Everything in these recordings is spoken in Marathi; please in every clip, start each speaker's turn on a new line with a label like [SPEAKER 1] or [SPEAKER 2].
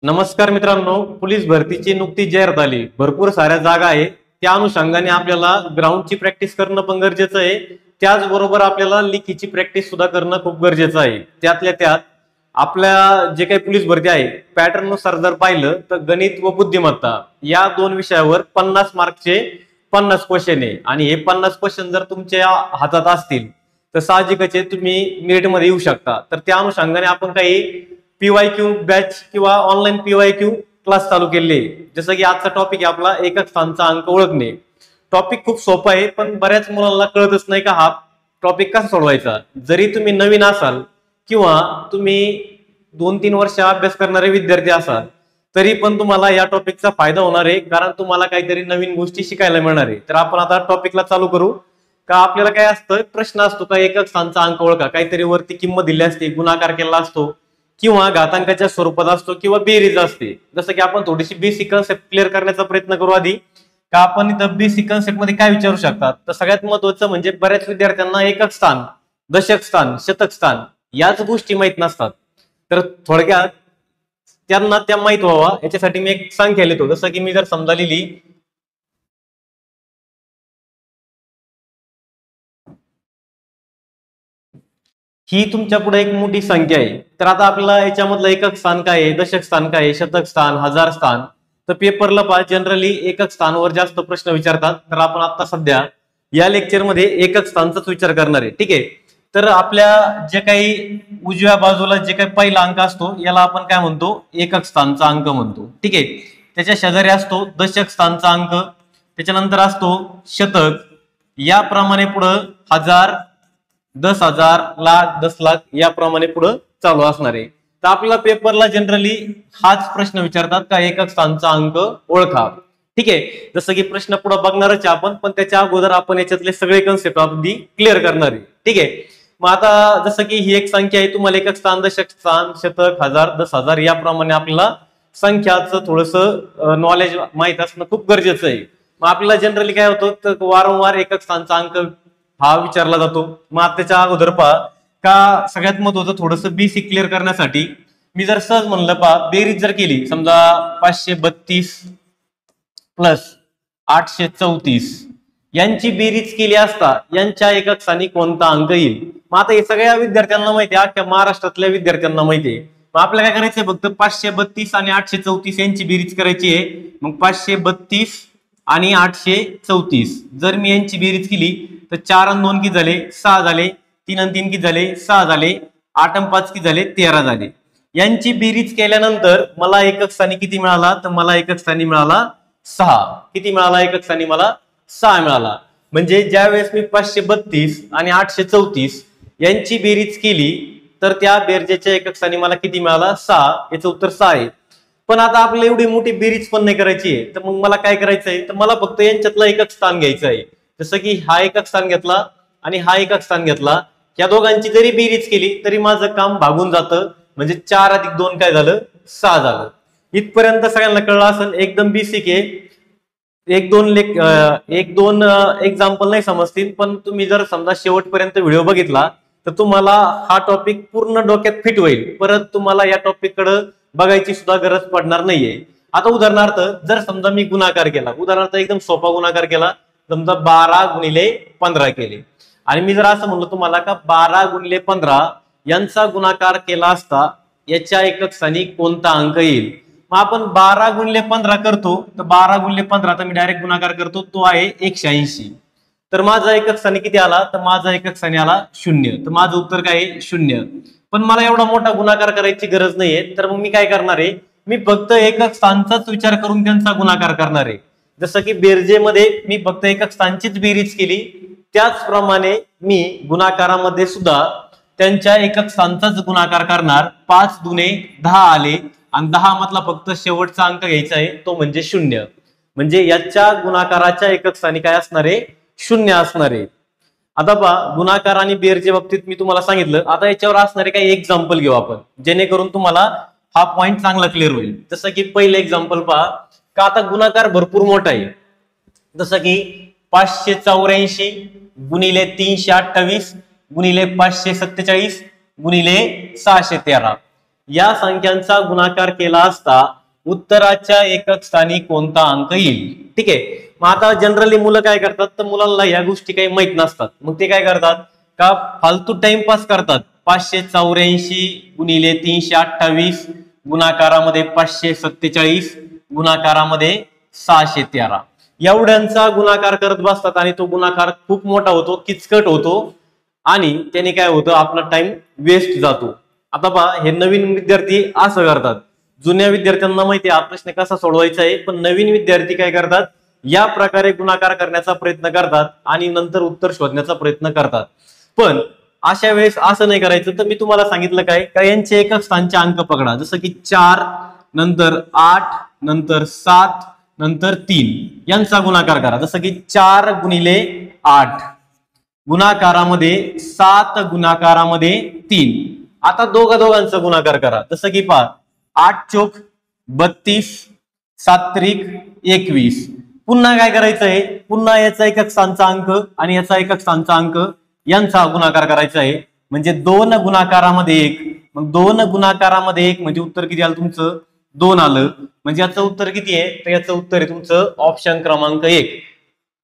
[SPEAKER 1] नमस्कार मित्रांनो, पोलीस भरतीची नुकतीच जाहीर झाली. भरपूर साऱ्या जागा आहे. त्या अनुषंगाने आपल्याला ग्राउंडची प्रॅक्टिस करणं पण गरजेचं आहे. त्याचबरोबर आपल्याला लिखीची प्रॅक्टिस सुद्धा करणं खूप गरजेचं आहे. त्यातल्या त्यात आपल्या जे काही पोलीस भरती आहे पॅटर्न नुसार जर पाहिलं तर गणित व बुद्धिमत्ता या दोन विषयावर 50 मार्कचे 50 क्वेश्चन आहे. आणि हे 50 क्वेश्चन जर तुमच्या हातात असतील तर साहजिकच आहे तुम्ही मेरिटमध्ये येऊ शकता. तर त्या अनुषंगाने आपण काही पीवायक्यू बॅच किंवा ऑनलाईन पीवायक्यू क्लास चालू केले. जसं की आजचा टॉपिक आहे आपला एकक स्थानचा अंक ओळखणे. टॉपिक खूप सोपा आहे पण बऱ्याच मुलांना कळतच नाही का हा टॉपिक कसा सोडवायचा. जरी तुम्ही नवीन असाल किंवा तुम्ही 2-3 वर्ष अभ्यास करणारे विद्यार्थी असाल तरी पण तुम्हाला या टॉपिकचा फायदा होणार आहे, कारण तुम्हाला काहीतरी नवीन गोष्टी शिकायला मिळणार आहे. तर आपण आता टॉपिकला चालू करू. का आपल्याला काय असतं, प्रश्न असतो का एकक स्थानचा अंक ओळखा. काहीतरी वरती किंमत दिली असते, गुणाकार केला असतो किंवा घातांकाच्या स्वरूपात असतो किंवा बेरीज असते. जसं की आपण थोडीशी बेसिक कन्सेप्ट क्लिअर करण्याचा प्रयत्न करू आधी. का आपण इथं बेसिक कन्सेप्ट मध्ये काय विचारू शकतात, तर सगळ्यात महत्वाचं म्हणजे बऱ्याच विद्यार्थ्यांना एकक स्थान, दशक स्थान, शतक स्थान याच गोष्टी माहित नसतात. तर थोडक्यात त्यांना त्या माहित व्हावा याच्यासाठी मी एक संख्या लिहितो. जसं की मी जर समजा लिहिली ही तुमच्या पुढे एक मोठी संख्या आहे. तर आता आपल्याला याच्यामधलं एकक स्थान काय आहे, दशक स्थान काय आहे, शतक स्थान, हजार स्थान. तर पेपरला पहा जनरली एकक स्थानावर जास्त प्रश्न विचारतात. तर आपण आता सध्या या लेक्चरमध्ये एकक स्थानचाच विचार करणार आहे. ठीक आहे. तर आपल्या जे काही उजव्या बाजूला जे काही पहिला अंक असतो याला आपण काय म्हणतो, एकक स्थानचा अंक म्हणतो. ठीक आहे. त्याच्या शेजारी असतो दशक स्थानचा अंक, त्याच्यानंतर असतो शतक, याप्रमाणे पुढं हजार, 10,000, लाख, 10 लाख याप्रमाणे पुढे चालू असणार आहे. तर आपल्याला पेपरला जनरली हाच प्रश्न विचारतात का एकक स्थानचा अंक ओळखा. ठीक आहे. जसं की प्रश्न पुढे बघणारच आपण, पण त्याच्या अगोदर आपण याच्यातले सगळे कन्सेप्ट अगदी क्लिअर करणार आहे. ठीक आहे. मग आता जसं की ही एक संख्या आहे, तुम्हाला एकक स्थान, दशक स्थान, शतक, हजार, 10,000 याप्रमाणे आपल्याला संख्याचं थोडंसं नॉलेज माहित असणं खूप गरजेचं आहे. मग आपल्याला जनरली काय होतं, तर वारंवार एकक स्थानचा अंक हा विचारला जातो. मग त्याच्या अगोदर पहा का सगळ्यात महत्वाचं थोडंसं बेसिक क्लिअर करण्यासाठी मी जर सहज म्हणलं पहा, बेरीज जर केली समजा 532 प्लस 834 यांची बेरीज केली असता यांच्या एकक स्थानी कोणता अंक येईल. मग आता हे सगळ्या विद्यार्थ्यांना माहिती आहे, अख्ख्या महाराष्ट्रातल्या विद्यार्थ्यांना माहिती आहे. मग आपल्याला काय करायचंय, फक्त 532 आणि 834 यांची बेरीज करायची आहे. मग 532 आणि 834 जर मी यांची बेरीज केली तर 4 आणि 2 किती झाले, 6 झाले, 3 आणि 3 किती झाले, 6 झाले, 8 आणि 5 किती झाले, 13 झाले. यांची बेरीज केल्यानंतर मला एकक स्थानी किती मिळाला, तर मला एकक स्थानी मिळाला 6. किती मिळाला एकक स्थानी, मला 6 मिळाला. म्हणजे ज्या वेळेस मी 532 आणि 834 यांची बेरीज केली तर त्या बेरजेच्या एकक स्थानी मला किती मिळाला, 6. याचं उत्तर 6 आहे. पण आता आपल्याला एवढी मोठी बेरीज पण नाही करायची आहे, तर मग मला काय करायचंय, तर मला फक्त यांच्यातलं एकक स्थान घ्यायचं आहे. जसं की हा एकक स्थान घेतला आणि हा एकक स्थान घेतला, या दोघांची जरी बेरीज केली तरी माझं काम भागून जातं. म्हणजे 4 अधिक 2 काय झालं, 6 झालं. इथपर्यंत सगळ्यांना कळलं असेल, एकदम बेसिक आहे. एक दोन एक्झाम्पल नाही समजतील, पण तुम्ही जर समजा शेवटपर्यंत व्हिडिओ बघितला तर तुम्हाला हा टॉपिक पूर्ण डोक्यात फिट होईल. परत तुम्हाला या टॉपिक कडे बघायची सुद्धा गरज पडणार नाहीये. आता उदाहरणार्थ जर समजा मी गुणाकार केला, उदाहरणार्थ एकदम सोपा गुणाकार केला, समजा 12 गुणिले 15 केले आणि मी जर असं म्हणलो तुम्हाला का 12 गुणिले 15 यांचा गुणाकार केला असता याच्या एकक स्थानी कोणता अंक येईल. मग आपण 12 गुणिले 15 करतो, तर 12 गुणिले 15 तर मी डायरेक्ट गुणाकार करतो, तो आहे 180. तर माझा एकक स्थानी किती आला, तर माझा एकक स्थानी आला 0. तर माझं उत्तर काय आहे, 0. पण मला एवढा मोठा गुणाकार करायची गरज नाहीये. तर मग मी काय करणार आहे, मी फक्त एकक स्थानचाच विचार करून त्यांचा गुणाकार करणार आहे. जसं की बेरजेमध्ये मी फक्त एकक स्थानचीच बेरीज केली, त्याचप्रमाणे मी गुणाकारामध्ये सुद्धा त्यांच्या एकक स्थानचाच गुणाकार करणार. 5 दुने 10 आले आणि 10 मधला फक्त शेवटचा अंक घ्यायचा आहे, तो म्हणजे 0. म्हणजे याच्या गुणाकाराच्या एकक स्थानी काय असणार आहे, 0 असणार आहे. आता पहा गुणाकार आणि बेरच्या बाबतीत मी तुम्हाला सांगितलं. आता याच्यावर असणारे काही एक्झाम्पल घेऊ आपण, जेणेकरून तुम्हाला हा पॉइंट चांगला क्लिअर होईल. जसं की पहिलं एक्झाम्पल पहा का आता गुणाकार भरपूर मोठा आहे. जसं की 584 गुणिले 328 गुणिले 547 गुणिले 613 या संख्यांचा गुणाकार केला असता उत्तराच्या एकक स्थानी कोणता अंक येईल. ठीक आहे. मग आता जनरली मुलं काय करतात, तर मुलांना या गोष्टी काही माहित नसतात. मग ते काय करतात का फालतू टाइमपास करतात. 584 गुणिले 328 गुणाकारामध्ये 547 गुणाकारामध्ये 613 एवढ्यांचा गुणाकार करत बसतात आणि तो गुणाकार खूप मोठा होतो, किचकट होतो आणि त्याने काय होतं आपला टाइम वेस्ट जातो. आता पहा हे नवीन विद्यार्थी असं करतात. जुन्या विद्यार्थ्यांना माहिती आहे हा प्रश्न कसा सोडवायचा आहे, पण नवीन विद्यार्थी काय करतात या प्रकारे गुणाकार करण्याचा प्रयत्न करतात आणि नंतर उत्तर शोधण्याचा प्रयत्न करतात. पण अशा वेळेस असं नाही करायचं. तर मी तुम्हाला सांगितलं काय का यांचे एकक स्थानचे अंक पकडा. जसं की 4 नंतर 8 नंतर 7 नंतर 3 यांचा गुणाकार करा. जसं की 4 गुणिले 8 गुणाकारामध्ये 7 गुणाकारामध्ये 3. आता दोघांचा गुणाकार करा. जसं की पहा 8 चोक 32 7 त्रिक 21. पुन्हा काय करायचं आहे, पुन्हा याचा एकक स्थानचा अंक आणि याचा एकक स्थानचा अंक यांचा गुणाकार करायचा आहे. म्हणजे 2 गुणाकारामध्ये 1. मग 2 गुणाकारामध्ये 1 म्हणजे उत्तर किती आलं तुमचं 2 आलं. म्हणजे याचं उत्तर किती आहे, तर याचं उत्तर आहे तुमचं ऑप्शन क्रमांक 1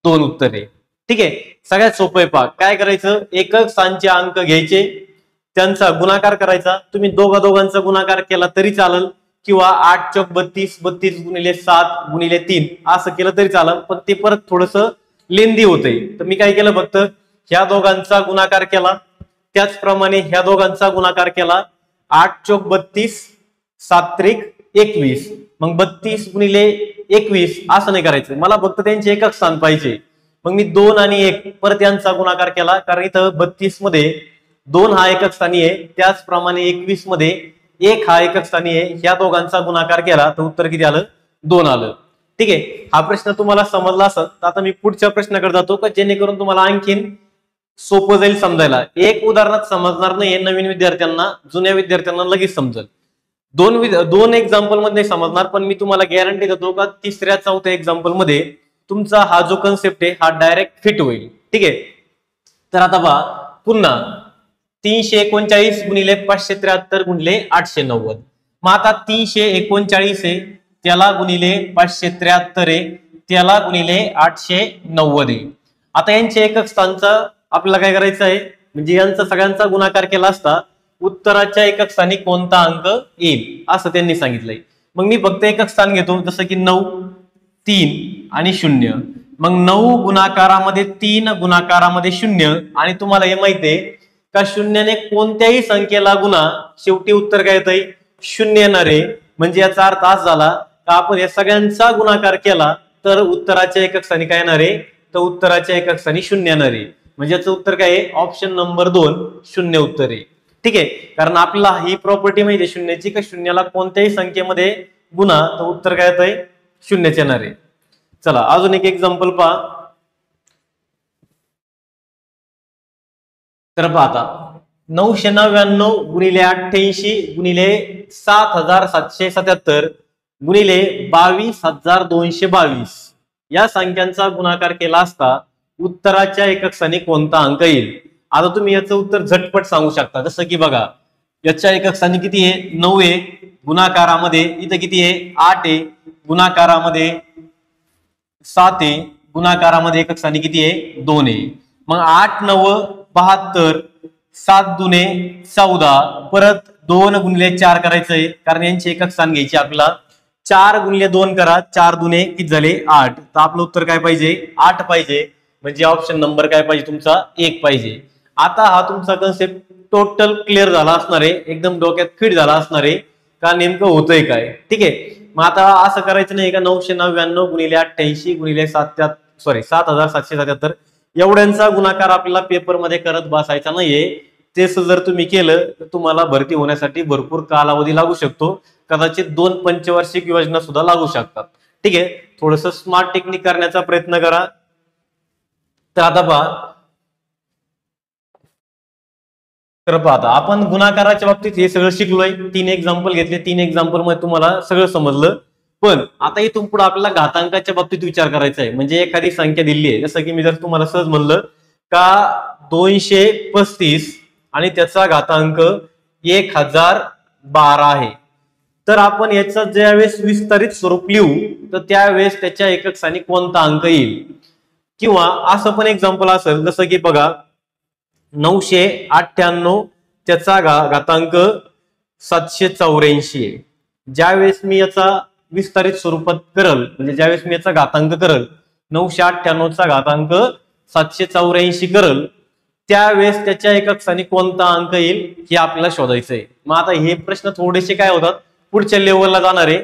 [SPEAKER 1] 2 उत्तर आहे. ठीक आहे. सगळ्यात सोपं आहे. पहा काय करायचं, एकक स्थानचे अंक घ्यायचे त्यांचा गुणाकार करायचा. तुम्ही दोघांचा गुणाकार केला तरी चालेल किंवा 8 चौक 32 32 गुणिले 7 गुणिले 3 असं केलं तरी चालेल, पण ते परत थोडस लेंदी होतंय. तर मी काय केलं फक्त ह्या दोघांचा गुणाकार केला, त्याचप्रमाणे ह्या दोघांचा गुणाकार केला. 8 चौक 32 7 त्रिक 21. मग 32 गुणिले 21 असं नाही करायचं, मला फक्त त्यांचे एकक स्थान पाहिजे. मग मी 2 आणि 1 परत यांचा गुणाकार केला, कारण इथं 32 मध्ये 2 हा एकक स्थानी आहे, त्याचप्रमाणे 21 मध्ये 1 हा एकक स्थानी आहे. ह्या दोघांचा गुणाकार केला तर उत्तर किती आलं 2 आलं. ठीक आहे. हा प्रश्न तुम्हाला समजला असेल तर आता मी पुढच्या प्रश्नाकडे जातो का जेणेकरून तुम्हाला आणखीन सोपं जाईल समजायला. एक उदाहरणात समजणार नाही नवीन विद्यार्थ्यांना, जुन्या विद्यार्थ्यांना लगेच समजेल. दोन एक्झाम्पल मध्ये नाही समजणार, पण मी तुम्हाला गॅरंटी देतो का 3ऱ्या 4थ्या एक्झाम्पल मध्ये तुमचा हा जो कन्सेप्ट आहे हा डायरेक्ट फिट होईल. ठीक आहे. तर आता पहा पुन्हा 339 गुणिले 573 गुणिले 890. मग आता 339 आहे त्याला गुणिले 573 आहे त्याला गुणिले 890 आहे. आता यांचे एकक स्थानचा आपल्याला काय करायचं आहे, म्हणजे यांचा सगळ्यांचा गुणाकार केला असता उत्तराच्या एकक स्थानी कोणता अंक येईल असं त्यांनी सांगितलंय. मग मी फक्त एकक स्थान घेतो. जसं की 9 3 आणि 0. मग 9 गुणाकारामध्ये 3 गुणाकारामध्ये 0 आणि तुम्हाला हे माहिती आहे का शून्याने कोणत्याही संख्येला गुणा शेवटी उत्तर काय येतंय 0 येणार आहे. म्हणजे याचा अर्थ असा झाला का आपण या सगळ्यांचा गुणाकार केला तर उत्तराच्या एकक स्थानी काय येणार आहे, तर उत्तराच्या एकक स्थानी 0 येणार आहे. म्हणजे याचं उत्तर काय आहे ऑप्शन नंबर 2 0 उत्तर आहे. ठीक आहे. कारण आपल्याला ही प्रॉपर्टी माहिती आहे शून्याची का शून्याला कोणत्याही संख्येमध्ये गुणा तर उत्तर काय येतंय 0 येणार आहे. चला अजून एक एक्झाम्पल पहा. तर पहा आता 999 गुणिले 88 गुणिले 7777 गुणिले 22,222 या संख्यांचा गुणाकार केला असता उत्तराच्या एकक स्थानी कोणता अंक येईल. आता तुम्ही याचं उत्तर झटपट सांगू शकता. जसं की बघा याच्या एकक स्थानी किती आहे 9 आहे, गुणाकारामध्ये इथं किती आहे 8 आहे, गुणाकारामध्ये 7 आहे, गुणाकारामध्ये एकक स्थानी किती आहे 2 आहे. मग 8 9 72 7 दुने 14 परत 2 गुणिले 4 करायचंय कारण यांची एकक स्थान घ्यायची आपल्याला. 4 गुणिले 2 करा 4 दुने किती झाले 8. तर आपलं उत्तर काय पाहिजे 8 पाहिजे. म्हणजे ऑप्शन नंबर काय पाहिजे तुमचा 1 पाहिजे. आता हा तुमचा कन्सेप्ट टोटल क्लिअर झाला असणार आहे, एकदम डोक्यात फिट झाला असणार आहे का नेमकं होतंय काय. ठीक आहे. मग आता असं करायचं नाही का 999 गुणिले 88 गुणिले 7777 एवढ्यांचा गुणाकार आपल्याला पेपरमध्ये करत बसायचा नाहीये. तेच जर तुम्ही केलं तर तुम्हाला भरती होण्यासाठी भरपूर कालावधी लागू शकतो, कदाचित 2 पंचवार्षिक योजना सुद्धा लागू शकतात. ठीक आहे. थोडस स्मार्ट टेक्निक करण्याचा प्रयत्न करा. तर आता पहा आता आपण गुणाकाराच्या बाबतीत हे सगळं शिकलोय. 3 एक्झाम्पल घेतले, 3 एक्झाम्पल मध्ये तुम्हाला सगळं समजलं. पण आता इथून पुढे आपल्याला घातांकाच्या बाबतीत विचार करायचा आहे. म्हणजे एखादी संख्या दिली आहे, जसं की मी जर तुम्हाला सहज म्हणलं का 235 आणि त्याचा घातांक 1000 12 आहे. तर आपण याचं ज्यावेळेस विस्तारित स्वरूप लिहू तर त्यावेळेस त्याच्या एकक स्थानी कोणता अंक येईल. किंवा असं पण एक्झाम्पल असेल जसं की बघा 998 त्याचा घातांक 784 आहे. ज्यावेळेस मी याचा विस्तारित स्वरूपात करल म्हणजे ज्यावेळेस मी याचा घातांक करल 998 चा घातांक 784 करल त्यावेळेस त्याच्या एकक स्थानी कोणता अंक येईल हे आपल्याला शोधायचं आहे. मग आता हे प्रश्न थोडेसे काय होतात पुढच्या लेवलला जाणारे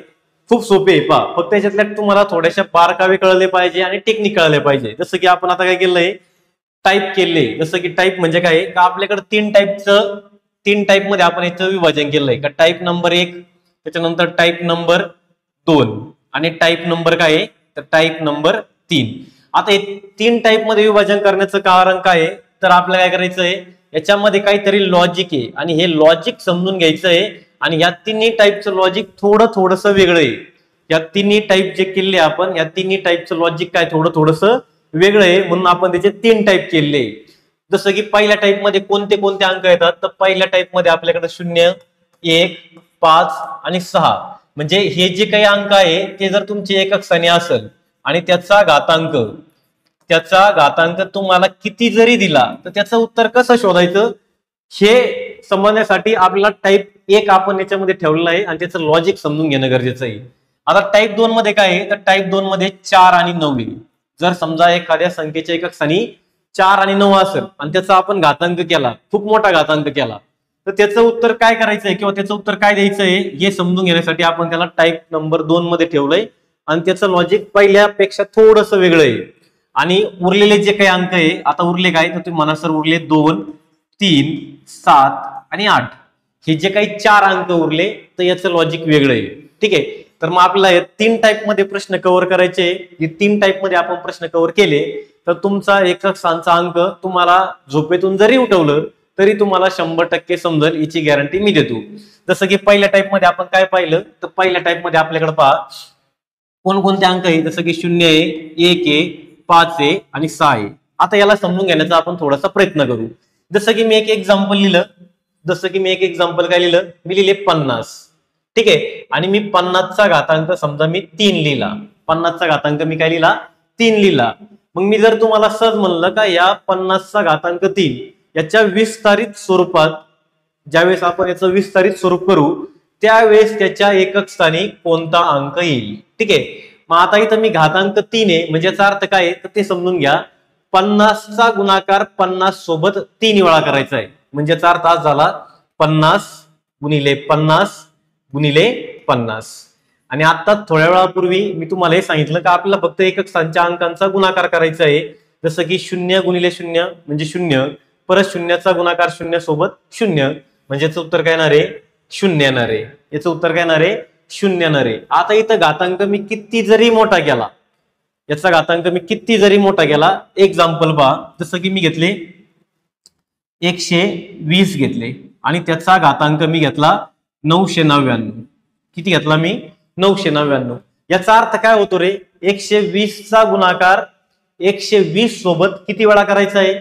[SPEAKER 1] खूप सोपे आहे पहा. फक्त याच्यातल्या तुम्हाला थोड्याशा बारकावे कळले पाहिजे आणि टेक्निक कळले पाहिजे. जसं की आपण आता काय केलंय टाईप केले. जसं की टाईप म्हणजे काय का आपल्याकडे तीन टाईप मध्ये आपण याचं विभाजन केलंय का टाईप नंबर 1 त्याच्यानंतर टाईप नंबर 2 आणि टाईप नंबर काय आहे तर टाईप नंबर 3. आता हे 3 टाईप मध्ये विभाजन करण्याचं कारण काय आहे तर आपल्याला काय करायचं आहे याच्यामध्ये काहीतरी लॉजिक आहे आणि हे लॉजिक समजून घ्यायचं आहे. आणि या तिन्ही टाईपचं लॉजिक थोडंसं वेगळं आहे. या तिन्ही टाईप जे केले आपण या तिन्ही टाईपचं लॉजिक काय थोडंसं वेगळं आहे म्हणून आपण त्याचे 3 टाईप केले. जसं की पहिल्या टाईप मध्ये कोणते कोणते अंक येतात तर पहिल्या टाईप मध्ये आपल्याकडे 0 1 5 आणि 6 म्हणजे हे जे काही अंक आहे ते जर तुमचे एकक स्थानी असेल आणि त्याचा घातांक तुम्हाला किती जरी दिला तर त्याचं उत्तर कसं शोधायचं हे समजण्यासाठी आपल्याला टाईप 1 आपण याच्यामध्ये ठेवलेलं आहे आणि त्याचं लॉजिक समजून घेणं गरजेचं आहे. आता टाईप 2 मध्ये काय आहे तर टाईप 2 मध्ये 4 आणि 9 आहे. जर समजा एखाद्या संख्येच्या एकक स्थानी 4 आणि 9 असेल आणि त्याचा आपण घातांक केला खूप मोठा घातांक केला तर त्याचं उत्तर काय करायचंय किंवा त्याचं उत्तर काय द्यायचंय हे समजून घेण्यासाठी आपण त्याला टाईप नंबर 2 मध्ये ठेवलंय आणि त्याचं लॉजिक पहिल्यापेक्षा थोडंसं वेगळं आहे. आणि उरलेले जे काही अंक आहे आता उरले काय तर तुम्ही म्हणा सर उरले 2 3 7 आणि 8 हे जे काही 4 अंक उरले तर याचं लॉजिक वेगळं आहे. ठीक आहे तर मग आपल्याला 3 टाईप मध्ये प्रश्न कव्हर करायचे. हे 3 टाईप मध्ये आपण प्रश्न कव्हर केले तर तुमचा एकक स्थानचा अंक तुम्हाला झोपेतून जरी उठवलं तरी तुम्हाला 100% समजेल याची गॅरंटी मी देतो. जसं की पहिल्या टाईप मध्ये आपण काय पाहिलं तर पहिल्या टाईप मध्ये आपल्याकडे पहा कोणकोणते अंक आहे जसं की 0 आहे 1 आहे 5 आहे आणि 6 आहे. आता याला समजून घेण्याचा आपण थोडासा प्रयत्न करू. जसं की मी एक एक्झाम्पल काय लिहिलं मी लिहिले 50. ठीक आहे आणि मी 50 चा घातांक समजा मी 3 लिहिला. 50 चा घातांक मी काय लिहिला 3 लिहिला. मग मी जर तुम्हाला सहज म्हणलं का या 50 चा घातांक 3 याच्या विस्तारित स्वरूपात ज्यावेळेस आपण याचं विस्तारित स्वरूप करू त्यावेळेस त्याच्या एकक स्थानी कोणता अंक येईल. ठीक आहे मग आता इथं मी घातांक 3 आहे म्हणजे याचा अर्थ काय आहे तर ते समजून घ्या. 50 चा गुणाकार 50 सोबत 3 वेळा करायचा आहे म्हणजे याचा अर्थ आज झाला 50 गुणिले 50 गुणिले 50. आणि आता थोड्या वेळापूर्वी मी तुम्हाला हे सांगितलं का आपल्याला फक्त एकक स्थानच्या अंकांचा गुणाकार करायचा आहे. जसं की 0 गुणिले 0 म्हणजे 0 परत 0चा गुणाकार 0 सोबत 0 म्हणजे याचं उत्तर काय येणार आहे 0 येणार आहे. याचं उत्तर काय येणार आहे 0 येणार आहे. आता इथं घातांक मी किती जरी मोठा केला याचा घातांक मी किती जरी मोठा केला एक्झाम्पल पहा जसं की मी घेतले 120 घेतले आणि त्याचा घातांक मी घेतला 999. किती घेतला मी 999. याचा अर्थ काय होतो रे 120 चा गुणाकार 120 सोबत किती वेळा करायचा आहे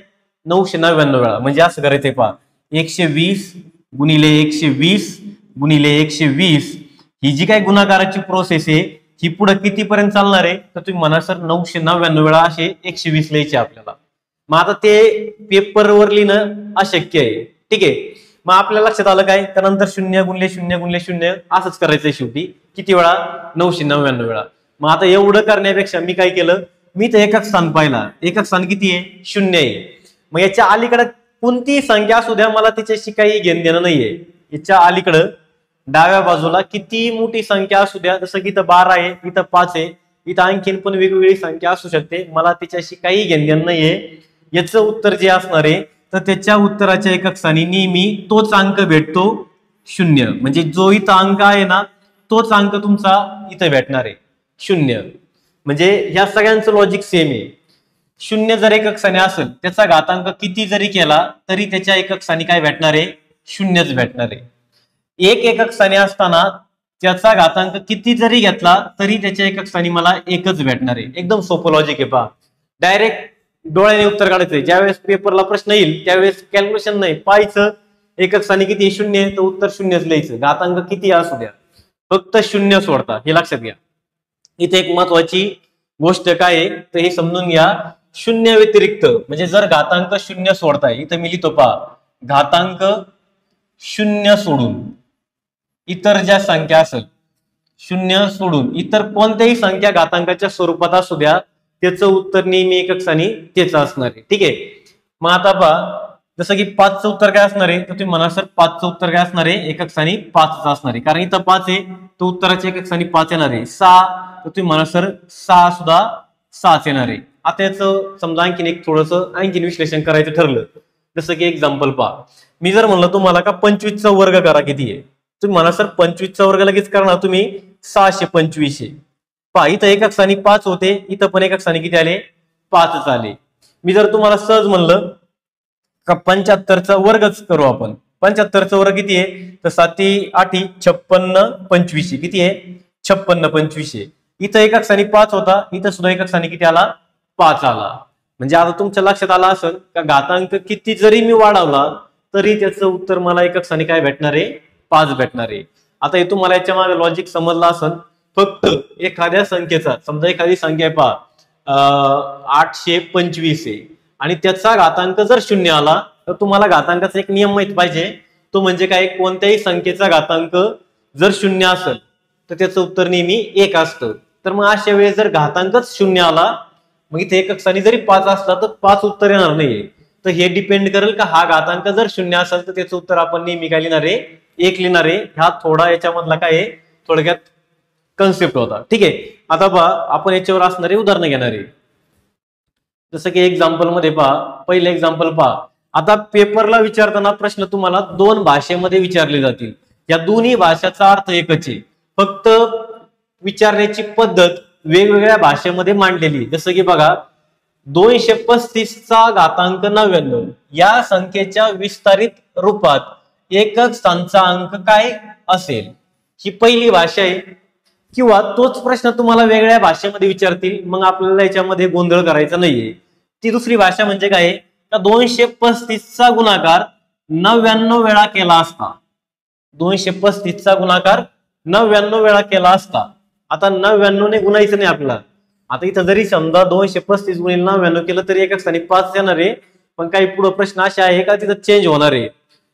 [SPEAKER 1] 999 वेळा. म्हणजे असं करायचंय पहा 120 गुणिले 120 गुणिले 120 ही जी काही गुणाकाराची प्रोसेस आहे ही पुढे कितीपर्यंत चालणार आहे तर तुम्ही म्हणा सर 999 वेळा असे 120 लिहायचे आपल्याला. मग आता ते पेपरवर लिहिणं अशक्य आहे. ठीक आहे मग आपल्या लक्षात आलं काय त्यानंतर 0 गुणिले 0 गुणिले 0 असंच करायचंय शेवटी किती वेळा 999 वेळा. मग आता एवढं करण्यापेक्षा मी काय केलं मी तर एकक स्थान पाहिला. एकक स्थान किती आहे 0 आहे. मग याच्या अलीकडे कोणतीही संख्या असू द्या मला त्याच्याशी काही घेणं देणं नाहीये. याच्या अलीकडं डाव्या बाजूला किती मोठी संख्या असू द्या जसं की इथं 12 आहे इथं 5 आहे इथं आणखीन पण वेगवेगळी संख्या असू शकते मला त्याच्याशी काही घेणं देणं नाहीये. याचं उत्तर जे असणार आहे तर त्याच्या उत्तराच्या एकक स्थानी नेहमी तोच अंक भेटतो 0 म्हणजे जो इथं अंक आहे ना तोच अंक तुमचा इथं भेटणार आहे 0. म्हणजे ह्या सगळ्यांचं लॉजिक सेम आहे. 0 जर एकक स्थानी असेल त्याचा घातांक किती जरी केला तरी त्याच्या एकक स्थानी काय भेटणार आहे 0च भेटणार आहे. 1 एकक स्थानी असताना त्याचा घातांक किती जरी घेतला तरी त्याच्या एकक स्थानी मला 1च भेटणार आहे. एकदम सोपं लॉजिक आहे पहा. डायरेक्ट डोळ्याने उत्तर काढायचंय. ज्यावेळेस पेपरला प्रश्न येईल त्यावेळेस कॅल्क्युलेशन नाही पाहायचं एकक स्थानी किती आहे? 0 आहे, तर उत्तर 0च लिहायचं. घातांक किती असू द्या, फक्त 0 सोडता, हे लक्षात घ्या. इथे एक महत्वाची गोष्ट काय आहे तर हे समजून घ्या. 0 व्यतिरिक्त म्हणजे जर घातांक 0 सोडताय, इथं मी लिहितो पहा, घातांक 0 सोडून इतर ज्या संख्या असेल, 0 सोडून इतर कोणत्याही संख्या घातांकाच्या स्वरूपात असू द्या, त्याचं उत्तर नेहमी एकक स्थानी तेच असणार आहे. ठीक आहे. मग आता पहा, जसं की 5चं उत्तर काय असणार आहे, तर तुम्ही म्हणा सर 5चं उत्तर काय असणार आहे? एकक स्थानी 5च असणार आहे, कारण इथं 5 आहे, तर उत्तराचे एकक स्थानी 5 येणार आहे. 6, तर तुम्ही म्हणा सर 6 सुद्धा 6च येणार आहे. आता याचं समजा आणखीन एक थोडंसं आणखीन विश्लेषण करायचं ठरलं, जसं की एक्झाम्पल पहा, मी जर म्हणलं तुम्हाला का 25चा वर्ग करा किती आहे, तुम्ही म्हणा सर 25चा वर्ग लगेच करणार तुम्ही 625. पहा इथं एकक स्थानी 5 होते, इथं पण एकक स्थानी किती आले? 5च आले. मी जर तुम्हाला सहज म्हणलं का 75चा वर्गच करू आपण, 75चा वर्ग किती आहे? तर 7 8 56 25 किती आहे? 56 25. इथं एकक स्थानी 5 होता, इथं सुद्धा एकक स्थानी किती आला? 5 आला. म्हणजे आता तुमच्या लक्षात आलं असेल का घातांक किती जरी मी वाढवला तरी त्याचं उत्तर मला एकक स्थानी काय भेटणार आहे? 5 भेटणार आहे. आता हे तुम्हाला याच्या मागे लॉजिक समजलं असेल. फक्त एखाद्या संख्येचा, समजा एखादी संख्या आहे पहा 825 आहे आणि त्याचा घातांक जर 0 आला तर तुम्हाला घातांकाचा एक नियम माहित पाहिजे, तो म्हणजे काय? कोणत्याही संख्येचा घातांक जर 0 असेल तर त्याचं उत्तर नेहमी 1 असतं. तर मग अशा वेळेस जर घातांकच 0 आला, मग इथे एकक स्थानी जरी 5 असला तर 5 उत्तर येणार नाहीये. तर हे डिपेंड करेल का हा घातांक जर 0 असेल तर त्याचं उत्तर आपण नेहमी काय लिहिणार आहे? 1 लिहिणार आहे. हा थोडा याच्यामधला काय आहे, थोडक्यात कन्सेप्ट होता. ठीक आहे. आता पहा आपण याच्यावर असणारे उदाहरण घेणार आहे. जसं की एक्झाम्पल मध्ये पहा, पहिलं एक्झाम्पल पहा. आता पेपरला विचारताना प्रश्न तुम्हाला 2 भाषेमध्ये विचारले जातील. या दोन्ही भाषाचा अर्थ एकच आहे, फक्त विचारण्याची पद्धत वेगवेगळ्या भाषेमध्ये मांडलेली. जसं की बघा 235चा घातांक 99 या संख्येच्या विस्तारित रूपात एकक स्थानचा अंक काय असेल, ही पहिली भाषा आहे. किंवा तोच प्रश्न तुम्हाला वेगळ्या भाषेमध्ये विचारतील, मग आपल्याला याच्यामध्ये गोंधळ करायचा नाहीये. ती दुसरी भाषा म्हणजे काय? का 235चा गुणाकार 99 वेळा केला असता, 235चा गुणाकार 99 वेळा केला असता. आता 99 ने गुणायचं नाही आपल्याला. आता इथं जरी समजा 235 गुणिले 99 केलं तरी एकक स्थानी 5 येणार आहे, पण काही पुढे प्रश्न असे आहे का तिथं चेंज होणार आहे.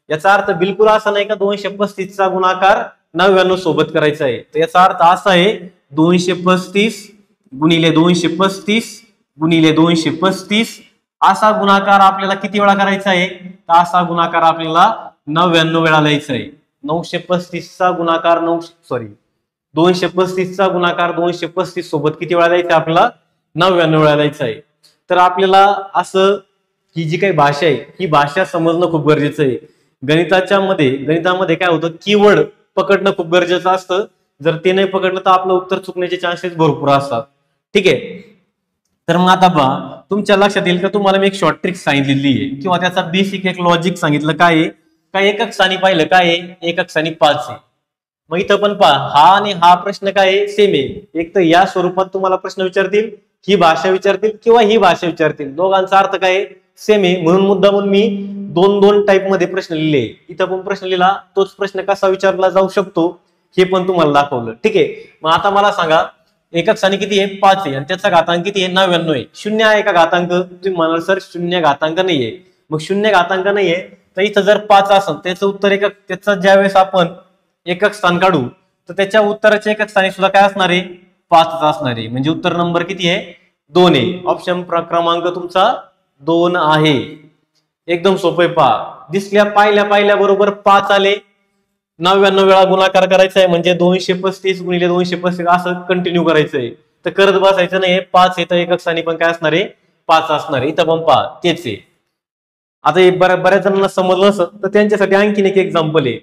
[SPEAKER 1] याचा अर्थ बिलकुल असा नाही का 235चा गुणाकार 99 सोबत करायचा आहे. तर याचा अर्थ असा आहे 235 गुणिले 235 गुणिले 235 असा गुणाकार आपल्याला किती वेळा करायचा आहे? तर असा गुणाकार आपल्याला 99 वेळा लिहायचा आहे. 935चा गुणाकार 235चा गुणाकार 235 सोबत किती वेळा लिहायचा आपल्याला? 99 वेळा लिहायचा आहे. तर आपल्याला असं ही जी काही भाषा आहे ही भाषा समजणं खूप गरजेचं आहे. गणितामध्ये काय होतं, कीवर्ड पकडणं खूप गरजेचं असतं. जर ते नाही पकडलं तर आपलं उत्तर चुकण्याचे चान्सेस भरपूर असतात. ठीक आहे. तर मग आता पहा तुमच्या लक्षात येईल का तुम्हाला मी एक शॉर्ट ट्रिक सांगितलेली आहे किंवा त्याचा बेसिक एक लॉजिक सांगितलं. काय आहे? काय एकक स्थानी पाहिलं काय आहे? एकक स्थानी 5 आहे. मग इथं पण पहा हा आणि हा प्रश्न काय आहे? सेम आहे. एक तर या स्वरूपात तुम्हाला प्रश्न विचारतील, ही भाषा विचारतील किंवा ही भाषा विचारतील, दोघांचा अर्थ काय आहे? सेम आहे. म्हणून मुद्दामून मी 2 टाईप मध्ये प्रश्न लिहिले. इथं पण प्रश्न लिहिला, तोच प्रश्न कसा विचारला जाऊ शकतो हे पण तुम्हाला दाखवलं. ठीक आहे. मग आता मला सांगा एकक स्थानी किती आहे? 5 आहे आणि त्याचा घातांक किती आहे? 99 आहे. 0 आहे का घातांक? तुम्ही म्हणाल सर 0 घातांक नाहीये. मग 0 घातांक नाहीये तर इथं जर 5 असेल त्याचं उत्तर एकक, त्याचं ज्यावेळेस आपण एकक स्थान काढू तर त्याच्या उत्तराच्या एकक स्थानी सुद्धा काय असणार आहे? 5 असणार आहे. म्हणजे उत्तर नंबर किती आहे? 2 आहे. ऑप्शन क्रमांक तुमचा 2 आहे. एकदम सोपे. पहा पाहिल्या बरोबर 5 आले. 99 वेळा गुणाकार करायचा आहे म्हणजे 235 गुणिले 235 असं कंटिन्यू करायचं आहे. तर करत बसायचं नाही. 5 येतं एकक स्थानी पण काय असणार आहे? 5 असणार आहे. इथं पण पहा तेच आहे. आता बऱ्याच जणांना समजलं नसतं तर त्यांच्यासाठी आणखीन एक एक्झाम्पल आहे.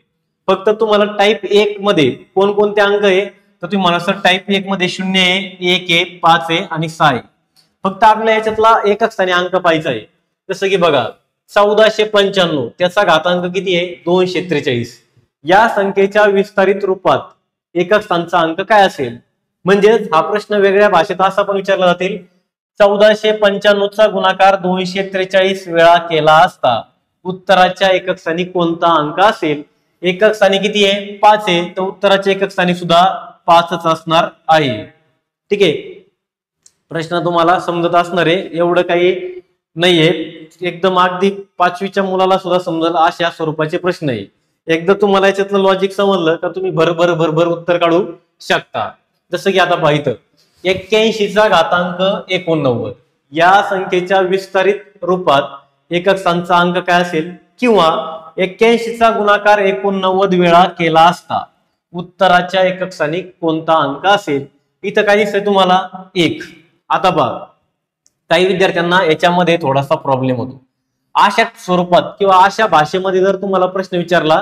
[SPEAKER 1] फक्त तुम्हाला टाईप 1 मध्ये कोणकोणते अंक आहे तर तुम्ही म्हणा सर टाईप 1 मध्ये 0 आहे, 1 आहे, 5 आहे आणि 6 आहे. फक्त आपल्या याच्यातला एकक स्थानी अंक पाहायचा आहे. जसं की बघा 1495 त्याचा घातांक किती आहे? 243. या संख्येच्या विस्तारित रूपात एकक स्थानचा अंक काय असेल? म्हणजेच हा प्रश्न वेगळ्या भाषेत असा पण विचारला जातील, 1495चा गुणाकार 243 वेळा केला असता उत्तराच्या एकक स्थानी कोणता अंक असेल? एकक स्थानी किती आहे? 5 आहे, तर उत्तराच्या एकक स्थानी सुद्धा 5च असणार आहे. ठीक आहे, प्रश्न तुम्हाला समजत असणार आहे, एवढं काही नाहीये, एकदम अगदी 5वीच्या मुलाला सुद्धा समजेल अशा स्वरूपाचे प्रश्न आहे. एकदा तुम्हाला याच्यातलं लॉजिक समजलं का तुम्ही भरभर उत्तर काढू शकता. जसं की आता पहा इथं 81चा घातांक 89 या संख्येच्या विस्तारित रूपात एकक स्थानचा अंक काय असेल? किंवा 81चा गुणाकार 89 वेळा केला असता उत्तराच्या एकक स्थानी कोणता अंक असेल? इथं काय दिसतंय तुम्हाला? 1. आता पहा, काही विद्यार्थ्यांना याच्यामध्ये थोडासा प्रॉब्लेम होतो. अशा स्वरूपात किंवा अशा भाषेमध्ये जर तुम्हाला प्रश्न विचारला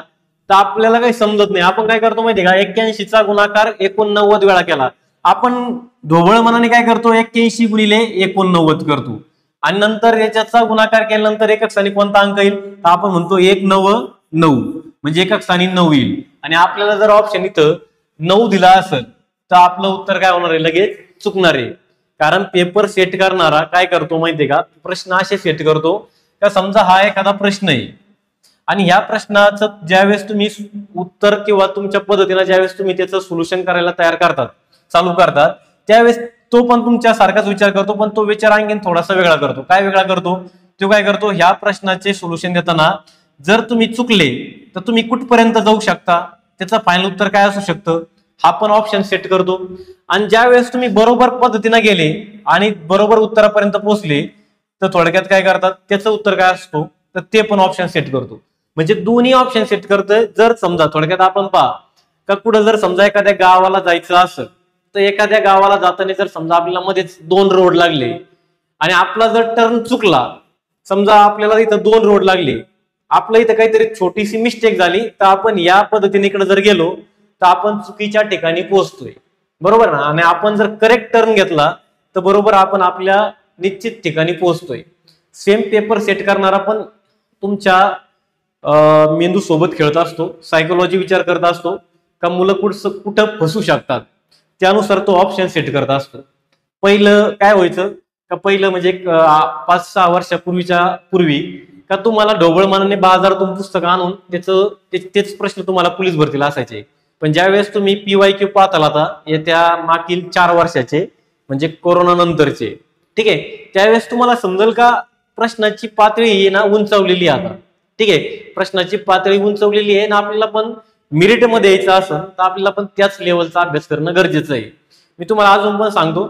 [SPEAKER 1] तर आपल्याला काही समजत नाही. आपण काय करतो माहितीये का? 81चा गुणाकार 89 वेळा केला, आपण ढोबळ मनाने काय करतो? 81 गुणिले 89 करतो आणि नंतर याच्याचा गुणाकार केल्यानंतर एकक स्थानी कोणता अंक येईल? तर आपण म्हणतो 199 म्हणजे एकक स्थानी 9 येईल. आणि आपल्याला जर ऑप्शन इथं 9 दिला असेल तर आपलं उत्तर काय होणार आहे? लगेच चुकणार आहे. कारण पेपर सेट करणारा काय करतो माहितीये का? प्रश्न असे सेट करतो का समजा हा एखादा प्रश्न आहे आणि ह्या प्रश्नाचं ज्यावेळेस तुम्ही उत्तर किंवा तुमच्या पद्धतीने ज्यावेळेस तुम्ही त्याचं सोल्युशन करायला तयार करतात, चालू करतात, त्यावेळेस तो पण तुमच्या सारखाच विचार करतो, पण तो विचार आणखीन थोडासा वेगळा करतो. काय वेगळा करतो? तो काय करतो? ह्या प्रश्नाचे सोल्युशन देताना जर तुम्ही चुकले तर तुम्ही कुठपर्यंत जाऊ शकता, त्याचं फायनल उत्तर काय असू शकतं, हा पण ऑप्शन सेट करतो. आणि ज्यावेळेस तुम्ही बरोबर पद्धतीने गेले आणि बरोबर उत्तरापर्यंत पोहोचले तर थोडक्यात काय करतात? त्याचं उत्तर काय असतो तर ते पण ऑप्शन सेट करतो. म्हणजे दोन्ही ऑप्शन सेट करतोय. जर समजा थोडक्यात आपण पहा का कुठं जर समजा एखाद्या गावाला जायचं असेल तर एखाद्या गावाला जाताना जर समजा आपल्याला मध्येच 2 रोड लागले आणि आपला जर टर्न चुकला, समजा आपल्याला इथं 2 रोड लागले, आपलं इथं काहीतरी छोटीशी मिस्टेक झाली तर आपण या पद्धतीने इकडे जर गेलो तर आपण चुकीच्या ठिकाणी पोहोचतोय, बरोबर ना? आणि आपण जर करेक्ट टर्न घेतला तर बरोबर आपण आपल्या निश्चित ठिकाणी पोहोचतोय. सेम पेपर सेट करणारा पण तुमच्या मेंदू सोबत खेळत असतो, सायकोलॉजी विचार करत असतो का मुलं कुठं फसू शकतात, त्यानुसार तो ऑप्शन सेट करत असतो. पहिलं काय व्हायचं का? पहिलं म्हणजे 5-6 वर्षापूर्वी का तुम्हाला ढोबळ मनाने बाजारातून पुस्तक आणून तेच प्रश्न तुम्हाला पोलीस भरतीला असायचे. पण ज्यावेळेस तुम्ही PYQ पाहताल आता येत्या मागील 4 वर्षाचे म्हणजे कोरोना नंतरचे, ठीक आहे, त्यावेळेस तुम्हाला समजेल का प्रश्नाची पातळी ना उंचावलेली आहे आता. ठीक आहे, प्रश्नाची पातळी उंचावलेली आहे ना. आपल्याला पण मेरिट मध्ये यायचं असेल तर आपल्याला पण त्याच लेवलचा अभ्यास करणं गरजेचं आहे. मी तुम्हाला अजून पण सांगतो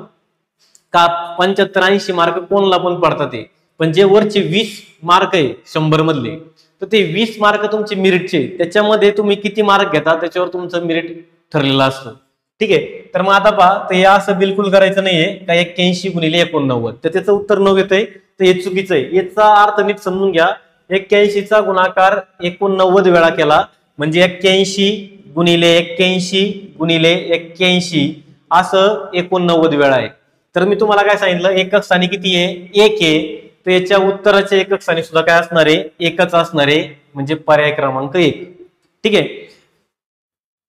[SPEAKER 1] का 75-80 मार्क कोणाला पण पडतात, पण जे वरचे 20 मार्क आहे 100 मधले, तर ते 20 मार्क तुमचे मेरिटचे, त्याच्यामध्ये तुम्ही किती मार्क घेता त्याच्यावर तुमचं मेरिट ठरलेलं असतं. ठीक आहे, तर मग आता पहा, तर हे असं बिलकुल करायचं नाहीये का 81 गुणिले 89 तर त्याचं उत्तर 9 येतंय, तर हे चुकीचं आहे. याचा अर्थ नीट समजून घ्या. 81चा गुणाकार 89 वेळा केला म्हणजे 81 गुणिले 81 गुणिले 81 असं 89 वेळा आहे. तर मी तुम्हाला काय सांगितलं, एकक स्थानी किती आहे? 1 आहे, तर याच्या उत्तराच्या एकक स्थानी सुद्धा काय असणार आहे? 1च असणार आहे, म्हणजे पर्याय क्रमांक 1. ठीक आहे,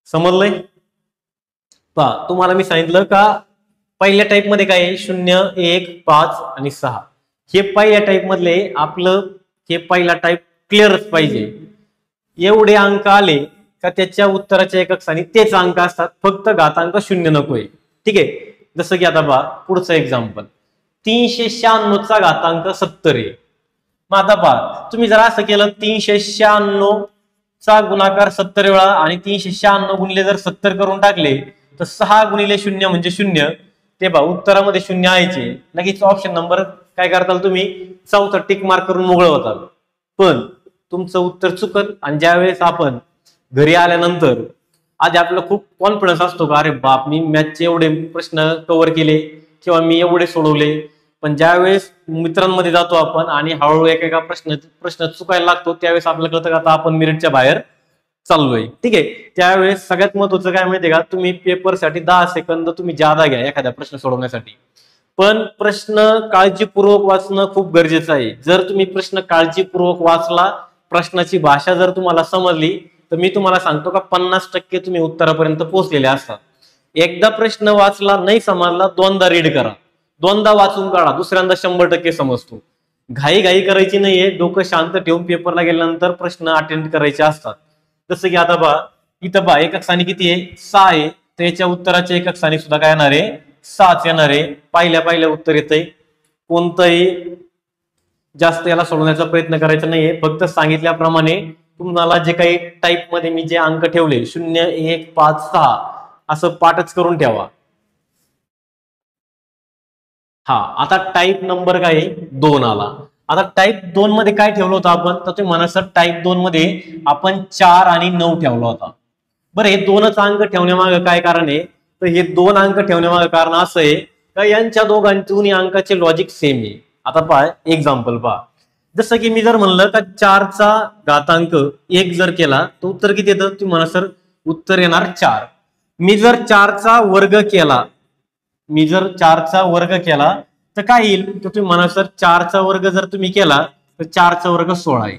[SPEAKER 1] समजलंय? पहा, तुम्हाला मी सांगितलं का पहिल्या टाईप मध्ये काय आहे? 0, 1, 5 आणि 6 हे पहिल्या टाईप मधले आपलं हे पहिला टाईप क्लिअरच पाहिजे. एवढे अंक आले का त्याच्या उत्तराच्या एकक स्थानी तेच अंक असतात, फक्त घातांक 0 नकोय. ठीक आहे, जसं की आता पहा पुढचं एक्झाम्पल, 396चा घातांक 70 आहे. मग आता पहा तुम्ही जर असं केलं 396चा गुणाकार 70 वेळा आणि 396 गुणिले जर 70 करून टाकले तर 6 गुणिले 0 म्हणजे 0. ते पहा उत्तरामध्ये 0 यायचे, लगेच ऑप्शन नंबर काय करताल तुम्ही? चौथा टिक मार्क करून मोकळं होताल. पण तुमचं उत्तर चुकल आणि ज्यावेळेस आपण घरी आल्यानंतर आधी आपल्याला खूप कॉन्फिडन्स असतो का अरे बाप मी मॅथचे एवढे प्रश्न कव्हर केले किंवा मी एवढे सोडवले, पण ज्यावेळेस मित्रांमध्ये जातो आपण आणि हळूहळू एकेका प्रश्न चुकायला लागतो त्यावेळेस आपल्याला कळतं का आता आपण मेरिटच्या बाहेर चाललोय. ठीक आहे, त्यावेळेस सगळ्यात महत्वाचं काय माहितीये का? तुम्ही पेपरसाठी 10 सेकंद तुम्ही जादा घ्या एखाद्या प्रश्न सोडवण्यासाठी, पण प्रश्न काळजीपूर्वक वाचणं खूप गरजेचं आहे. जर तुम्ही प्रश्न काळजीपूर्वक वाचला, प्रश्नाची भाषा जर तुम्हाला समजली तर मी तुम्हाला सांगतो का 50% तुम्ही उत्तरापर्यंत पोहोचलेले असतात. एकदा प्रश्न वाचला नाही समजला, 2दा रीड करा, 2दा वाचून काढा, दुसऱ्यांदा 100% समजतो. घाई घाई करायची नाहीये, डोकं शांत ठेवून पेपरला गेल्यानंतर प्रश्न अटेंड करायचे असतात. जसं की आता पहा, इथं पहा एकक स्थानी किती आहे, 6 आहे, तर याच्या उत्तराचे एकक स्थानी सुद्धा काय येणार आहे, 6च येणार आहे. पहिल्या उत्तर येतंय. कोणतंही जास्त याला सोडवण्याचा प्रयत्न करायचा नाहीये, फक्त सांगितल्याप्रमाणे तुम्हाला जे काही टाईप मध्ये मी जे अंक ठेवले 0 1 5 6 असं पाठच करून ठेवा. हा, आता टाईप नंबर काय आहे, 2 आला. आता टाईप 2 मध्ये काय ठेवलं होतं आपण, तर तुम्ही म्हणा सर टाईप 2 मध्ये आपण 4 आणि 9 ठेवला होता. बरं, हे 2च अंक ठेवण्यामागे काय कारण आहे, तर हे 2 अंक ठेवण्यामागे कारण असं आहे का यांच्या दोन्ही अंकाचे लॉजिक सेम आहे. आता पहा एक्झाम्पल पहा, जसं की मी जर म्हणलं का 4चा घातांक 1 जर केला तर उत्तर किती येतं, तुम्ही म्हणा सर उत्तर येणार 4. मी जर 4चा वर्ग केला, तर काय येईल, तर तुम्ही म्हणा सर 4चा वर्ग जर तुम्ही केला तर 4चा वर्ग 16 आहे.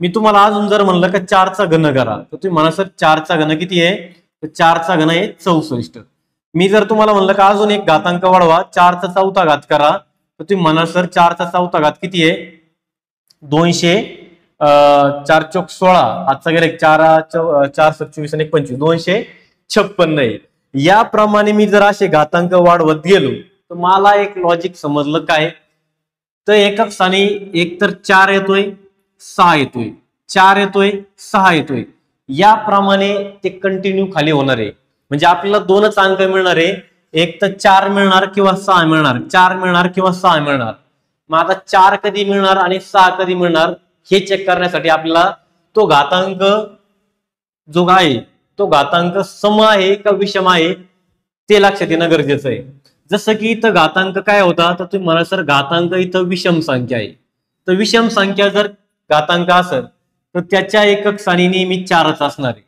[SPEAKER 1] मी तुम्हाला अजून जर म्हणलं का 4चा घन करा, तर तुम्ही म्हणा सर 4चा घन किती आहे, तर 4चा घन आहे 64. मी जर तुम्हाला म्हणलं का अजून एक घातांक वाढवा, 4चा चौथा घात करा, तर तुम्ही म्हणा सर 4चा चौथा घात किती आहे, 200, 4 चौक 16, आजचा गेले 4 4 आणि 25 256 आहे. याप्रमाणे मी जर असे घातांक वाढवत गेलो तर मला एक लॉजिक समजलं काय, तर एकक स्थानी एक तर 4 येतोय 6 येतोय, 4 येतोय 6 येतोय, याप्रमाणे ते कंटिन्यू खाली होणार आहे. म्हणजे आपल्याला 2च अंक मिळणार आहे, एक तर 4 मिळणार किंवा 6 मिळणार, 4 मिळणार किंवा 6 मिळणार. मग आता 4 कधी मिळणार आणि 6 कधी मिळणार हे चेक करण्यासाठी आपल्याला तो घातांक जो आहे तो घातांक सम आहे का विषम आहे ते लक्षात येणं गरजेचं आहे. जसं की इथं घातांक काय होता, तर तुम्ही म्हणा सर घातांक इथं विषम संख्या आहे, तर विषम संख्या जर घातांक असेल तर त्याच्या एकक स्थानी नेहमी 4च असणार आहे.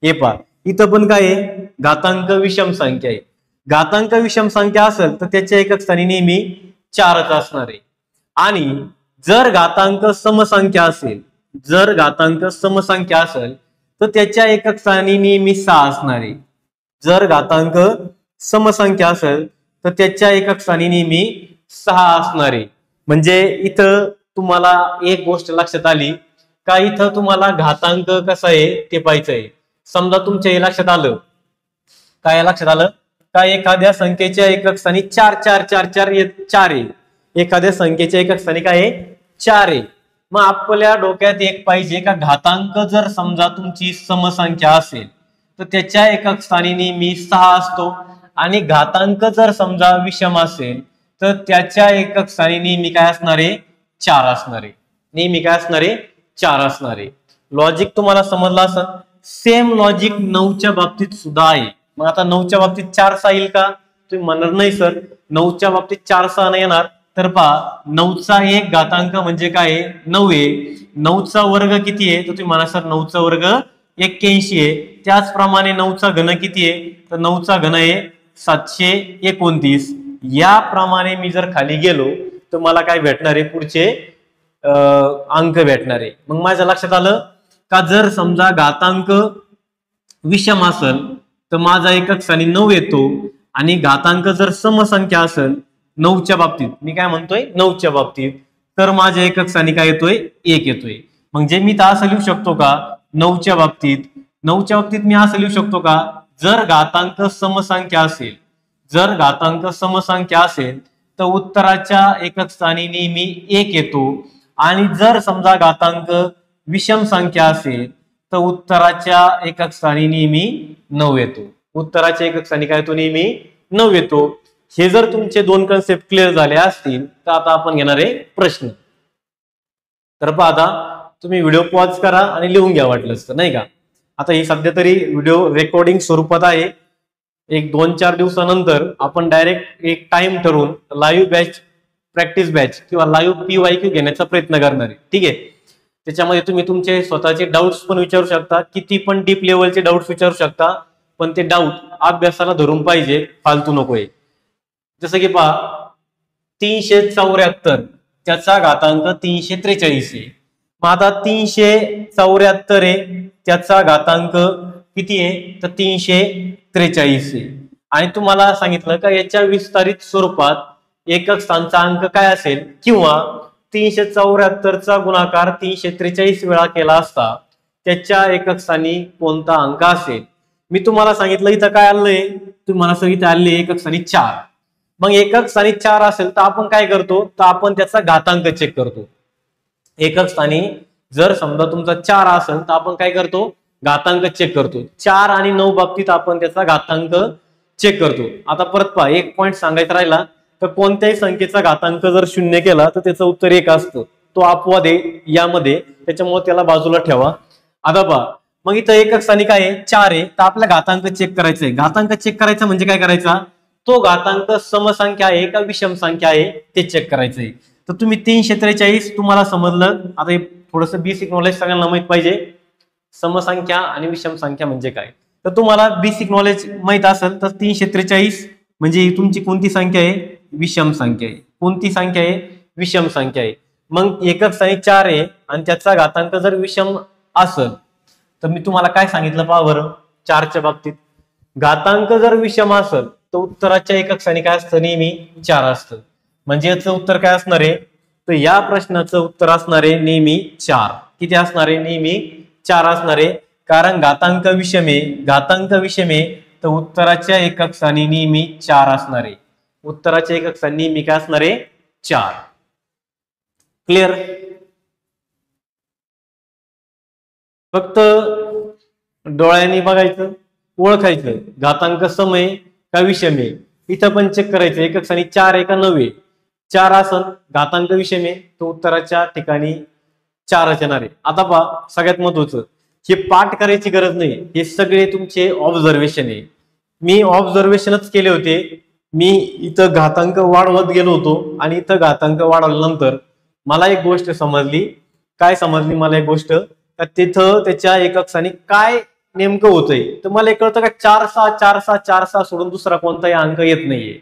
[SPEAKER 1] हे पहा इथं पण काय आहे, घातांक विषम संख्या आहे, घातांक विषम संख्या असेल तर त्याच्या एकक स्थानी नेहमी 4च असणार आहे. आणि जर घातांक समसंख्या असेल तर त्याच्या एकक स्थानी नेहमी 6 असणार आहे. जर घातांक समसंख्या असेल तर त्याच्या एकक स्थानी नेहमी 6 असणार आहे. म्हणजे इथं तुम्हाला एक गोष्ट लक्षात आली का, इथं तुम्हाला घातांक कसा आहे ते पाहायचं आहे. समजा तुमच्या हे लक्षात आलं, काय लक्षात आलं का, एखाद्या संख्येच्या एकक स्थानी 4 4 4 4 4 आहे, एखाद्या संख्येच्या एकक स्थानी काय आहे 4 आहे. मग आपल्या डोक्यात एक पाहिजे का, घातांक जर समजा तुमची समसंख्या असेल तर त्याच्या एकक स्थानी नेहमी 6 असतो, आणि घातांक जर समजा विषम असेल तर त्याच्या एकक स्थानी नेहमी काय असणार आहे 4 असणार आहे, नेहमी काय असणार आहे 4 असणार आहे. लॉजिक तुम्हाला समजलं असेल. सेम लॉजिक 9च्या बाबतीत सुद्धा आहे. मग आता 9च्या बाबतीत 4 6 येईल का, तुम्ही म्हणणार नाही सर 9च्या बाबतीत 4 6 नाही येणार. तर पहा 9चा एक घातांक म्हणजे काय 9 आहे, 9चा वर्ग किती आहे, तर तुम्ही म्हणा सर 9चा वर्ग 81 आहे. त्याचप्रमाणे 9चा घन किती आहे, तर 9चा घन आहे 729. याप्रमाणे मी जर खाली गेलो तर मला काय भेटणार आहे, पुढचे अंक भेटणार आहे. मग माझ्या लक्षात आलं का, जर समजा घातांक विषम असेल तर माझा एकक स्थानी 9 येतो, आणि घातांक जर समसंख्या असेल 9च्या बाबतीत, मी काय म्हणतोय 9च्या बाबतीत, तर माझ्या एकक स्थानी काय येतोय 1 येतोय. म्हणजे मी तर असं लिहू शकतो का, 9च्या बाबतीत मी असं लिहू शकतो का, जर घातांक समसंख्या असेल तर उत्तराच्या एकक स्थानी नेहमी 1 येतो, आणि जर समजा घातांक विषम संख्या असेल तर उत्तराच्या एकक स्थानी नेहमी 9 येतो. उत्तराच्या एकक स्थानी काय येतो, नेहमी 9 येतो. हे जर तुमचे 2 कन्सेप्ट क्लिअर झाले असतील तर आता आपण घेणार आहे प्रश्न. तर पहा, आता तुम्ही व्हिडिओ पॉज करा आणि लिहून घ्या वाटलंच तर, नाही का. आता ही सध्या तरी व्हिडिओ रेकॉर्डिंग स्वरूपात आहे. एक 2-4 दिवसानंतर आपण डायरेक्ट एक टाइम ठरवून लाईव्ह बॅच, प्रॅक्टिस बॅच किंवा लाईव्ह PYQ घेण्याचा प्रयत्न करणार आहे. ठीक आहे. त्याच्यामध्ये तुम्ही तुमचे स्वतःचे डाऊट्स पण विचारू शकता, किती पण डीप लेवलचे डाऊट्स विचारू शकता, पण ते डाऊट अभ्यासाला धरून पाहिजे, फालतू नकोय. जसं की पहा 374 त्याचा घातांक 343 आहे. मग आता 374 आहे त्याचा घातांक किती आहे, तर 343 आहे. आणि तुम्हाला सांगितलं का याच्या विस्तारित स्वरूपात एकक स्थानचा अंक काय असेल, किंवा 374चा गुणाकार 343 वेळा केला असता त्याच्या एकक स्थानी कोणता अंक असेल? मी तुम्हाला सांगितलं इथं काय आलंय, तुम्हाला सांगितलं आले एकक स्थानी 4. मग एकक स्थानी 4 असेल तर आपण काय करतो, तर आपण त्याचा घातांक चेक करतो. एकक स्थानी जर समजा तुमचा 4 असेल तर आपण काय करतो, घातांक चेक करतो. 4 आणि 9 बाबतीत आपण त्याचा घातांक चेक करतो. आता परत पहा, एक पॉइंट सांगायचा राहिला तर कोणत्याही संख्येचा घातांक जर 0 केला तर त्याचं उत्तर 1 असतं. तो अपवाद आहे यामध्ये, त्याच्यामुळे त्याला बाजूला ठेवा. आता पहा, मग इथं एकक स्थानी काय आहे, 4 आहे, तर आपला घातांक चेक करायचा आहे. घातांक चेक करायचा म्हणजे काय करायचा, तो घातांक समसंख्या आहे का विषम संख्या आहे ते चेक करायचंय. तर तुम्ही 343 तुम्हाला समजलं. आता थोडस बेसिक नॉलेज सगळ्यांना माहित पाहिजे, समसंख्या आणि विषम संख्या म्हणजे काय. तर तुम्हाला बेसिक नॉलेज माहित असेल तर 343 म्हणजे तुमची कोणती संख्या आहे, विषम संख्या आहे. कोणती संख्या आहे, विषम संख्या आहे. मग एकक स्थानी 4 आहे आणि त्याचा घातांक जर विषम असेल तर मी तुम्हाला काय सांगितलं पहा बरं, 4च्या बाबतीत घातांक जर विषम असेल तर उत्तराच्या एकक स्थानी काय असतं, नेहमी 4 असतं. म्हणजे याचं उत्तर काय असणार आहे, तर या प्रश्नाचं उत्तर असणार आहे नेहमी 4. किती असणार आहे, नेहमी 4 असणार आहे. कारण घातांक विषम आहे, घातांक विषम आहे तर उत्तराच्या एकक स्थानी नेहमी 4 असणार आहे. उत्तराच्या एकक स्थानी नेहमी काय असणार आहे, 4. क्लिअर. फक्त डोळ्यांनी बघायचं, ओळखायचं घातांक सम आहे का विषम आहे. इथं पण चेक करायचं एकक स्थानी 4 आहे का 9 आहे. 4 असेल घातांक विषम आहे तो उत्तराच्या ठिकाणी 4च येणार आहे. आता पहा, सगळ्यात महत्वाचं, हे पाठ करायची गरज नाही, हे सगळे तुमचे ऑब्झर्वेशन आहे. मी ऑब्झर्वेशनच केले होते. मी इथं घातांक वाढवत गेलो होतो आणि इथं घातांक वाढवल्यानंतर मला एक गोष्ट समजली. काय समजली मला एक गोष्ट, तिथं त्याच्या एकक स्थानी काय नेमकं होतंय. तर मला एक कळतं का 4 6 4 6 4 6 सोडून दुसरा कोणताही अंक येत नाहीये.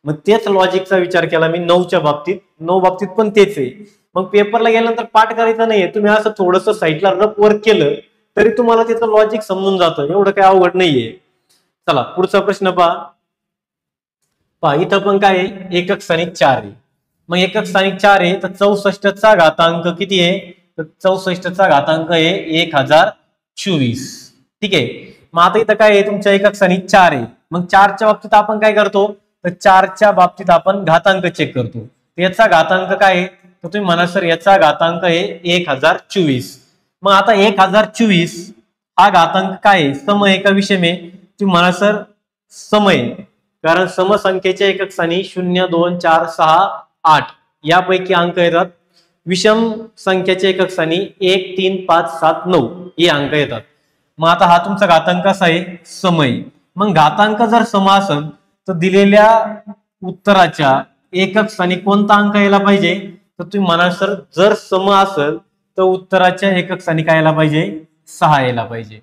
[SPEAKER 1] मग तेच लॉजिकचा विचार केला मी 9च्या बाबतीत. 9 बाबतीत पण तेच आहे. मग पेपरला गेल्यानंतर पाठ करायचा नाहीये, तुम्ही असं थोडस साईडला रफ वर्क केलं तरी तुम्हाला त्याचं लॉजिक समजून जातं. एवढं काही अवघड नाहीये. चला पुढचा प्रश्न पहा, इथं पण काय आहे, एकक स्थानी 4 आहे. मग एकक स्थानी 4 आहे तर 64चा घातांक किती आहे, तर 64चा घातांक आहे 1024. ठीक आहे. मग आता इथं काय आहे, तुमच्या एकक स्थानी 4 आहे. मग 4च्या बाबतीत आपण काय करतो, तर 4च्या बाबतीत आपण घातांक चेक करतो. याचा घातांक काय आहे, तर तुम्ही म्हणा सर याचा घातांक आहे 1024. मग आता 1024 हा घातांक काय आहे, सम आहे का विषम आहे. तुम्ही म्हणा सर सम आहे, कारण समसंख्येच्या एकक स्थानी 0 2 4 6 8 यापैकी अंक येतात. विषम संख्येच्या एकक स्थानी 1 3 5 7 9 हे अंक येतात. मग आता हा तुमचा घातांक कसा आहे, सम आहे. मग घातांक जर सम असेल तर दिलेल्या उत्तराच्या एकक स्थानी कोणता अंक यायला पाहिजे, तर तुम्ही म्हणाल सर जर सम असेल तर उत्तराच्या एकक स्थानी काय यायला पाहिजे, 6 यायला पाहिजे.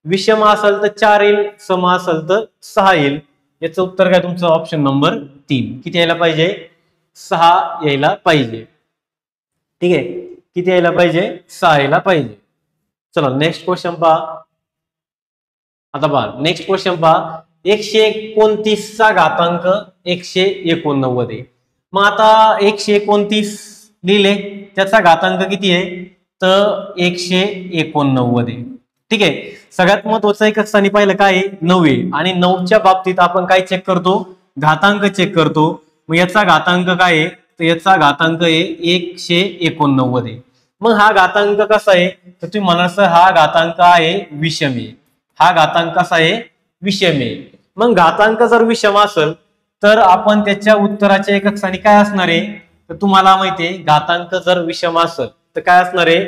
[SPEAKER 1] विषम असेल तर 4 येईल, सम असेल तर 6 येईल. याचं उत्तर काय तुमचं ऑप्शन नंबर 3. किती यायला पाहिजे, 6 यायला पाहिजे. ठीक आहे, किती यायला पाहिजे, 6 यायला पाहिजे. चला नेक्स्ट क्वेश्चन पहा. आता पहा नेक्स्ट क्वेश्चन पहा, 129चा घातांक 189 आहे. मग आता 129 लिहिले, त्याचा घातांक किती आहे, तर 189 आहे. ठीक आहे. सगळ्यात महत्वाचं एकक स्थानी पाहिलं काय 9 आहे आणि 9च्या बाबतीत आपण काय चेक करतो, घातांक चेक करतो. मग याचा घातांक काय आहे, तर याचा घातांक आहे 189 आहे. मग हा घातांक कसा आहे, तर तुम्ही म्हणा सर हा घातांक आहे विषम आहे. हा घातांक कसा आहे, विषम आहे. मग घातांक जर विषम असेल तर आपण त्याच्या उत्तराच्या एकक स्थानी काय असणार आहे, तर तुम्हाला माहिती आहे घातांक जर विषम असेल तर काय असणार आहे,